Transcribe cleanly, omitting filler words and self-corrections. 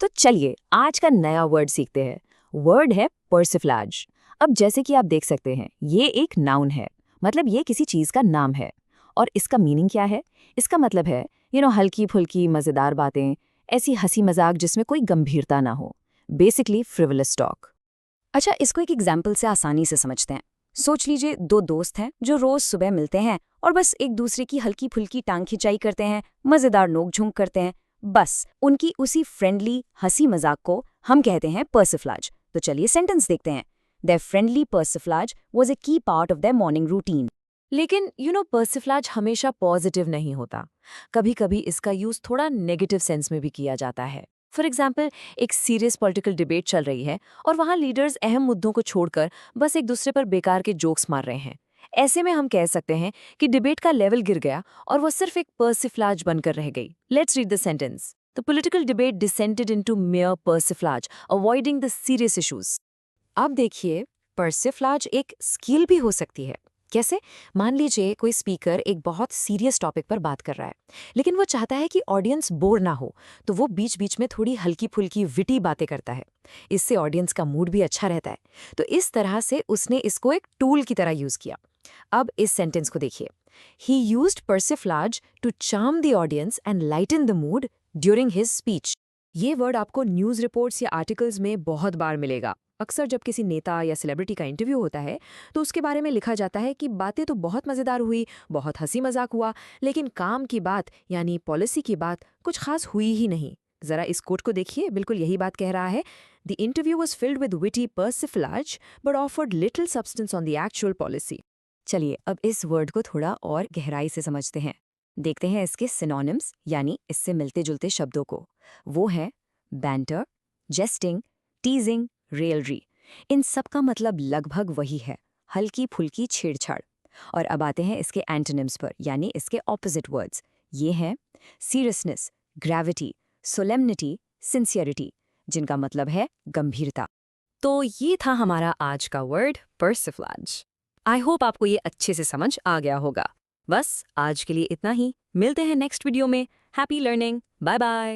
तो चलिए आज का नया वर्ड सीखते हैं। वर्ड है पर्सिफ्लाज। अब जैसे कि आप देख सकते हैं ये एक नाउन है, मतलब ये किसी चीज़ का नाम है। और इसका मीनिंग क्या है? इसका मतलब है हल्की फुल्की मज़ेदार बातें, ऐसी हंसी मजाक जिसमें कोई गंभीरता ना हो। Basically frivolous talk. अच्छा, इसको एक एग्जाम्पल से आसानी से समझते हैं। सोच लीजिए दो दोस्त हैं जो रोज सुबह मिलते हैं और बस एक दूसरे की हल्की फुल्की टांग खिंचाई करते हैं, मजेदार नोक-झोंक करते हैं। बस उनकी उसी फ्रेंडली हंसी मजाक को हम कहते हैं पर्सिफ्लाज। तो चलिए सेंटेंस देखते हैं। Their friendly persiflage was a key part of their morning routine. लेकिन पर्सिफ्लाज हमेशा पॉजिटिव नहीं होता। कभी कभी इसका यूज थोड़ा नेगेटिव सेंस में भी किया जाता है। फॉर एग्जाम्पल, एक सीरियस पॉलिटिकल डिबेट चल रही है और वहाँ लीडर्स अहम मुद्दों को छोड़कर बस एक दूसरे पर बेकार के जोक्स मार रहे हैं। ऐसे में हम कह सकते हैं कि डिबेट का लेवल गिर गया और वो सिर्फ एक पर्सिफ्लाज बनकर रह गई। Let's read the sentence. The political debate descended into mere persiflage, avoiding the serious issues. अब देखिए, पर्सिफ्लाज एक स्किल भी हो सकती है। कैसे? मान लीजिए कोई स्पीकर एक बहुत सीरियस टॉपिक पर बात कर रहा है, लेकिन वो चाहता है कि ऑडियंस बोर ना हो, तो वो बीच बीच में थोड़ी हल्की फुल्की विटी बातें करता है। इससे ऑडियंस का मूड भी अच्छा रहता है। तो इस तरह से उसने इसको एक टूल की तरह यूज किया। अब इस सेंटेंस को देखिए। He used persiflage to charm the audience and lighten the mood during his speech. ये वर्ड आपको न्यूज़ रिपोर्ट्स या आर्टिकल्स में बहुत बार मिलेगा। अक्सर जब किसी नेता या सेलिब्रिटी का इंटरव्यू होता है तो उसके बारे में लिखा जाता है कि बातें तो बहुत मज़ेदार हुई, बहुत हंसी मजाक हुआ, लेकिन काम की बात यानी पॉलिसी की बात कुछ खास हुई ही नहीं। जरा इस कोट को देखिए, बिल्कुल यही बात कह रहा है। The interview was filled with witty persiflage but offered little substance on the actual policy. चलिए अब इस वर्ड को थोड़ा और गहराई से समझते हैं। देखते हैं इसके सिनोनिम्स यानी इससे मिलते जुलते शब्दों को। वो हैं बैंटर, जेस्टिंग, टीजिंग, रेलरी। इन सब का मतलब लगभग वही है, हल्की फुल्की छेड़छाड़। और अब आते हैं इसके एंटोनिम्स पर यानी इसके ऑपोजिट वर्ड्स। ये हैं सीरियसनेस, ग्रेविटी, सोलेमनिटी, सिंसियरिटी, जिनका मतलब है गंभीरता। तो ये था हमारा आज का वर्ड पर्सिफ्लाज। आई होप आपको ये अच्छे से समझ आ गया होगा। बस आज के लिए इतना ही। मिलते हैं नेक्स्ट वीडियो में। Happy learning. Bye bye.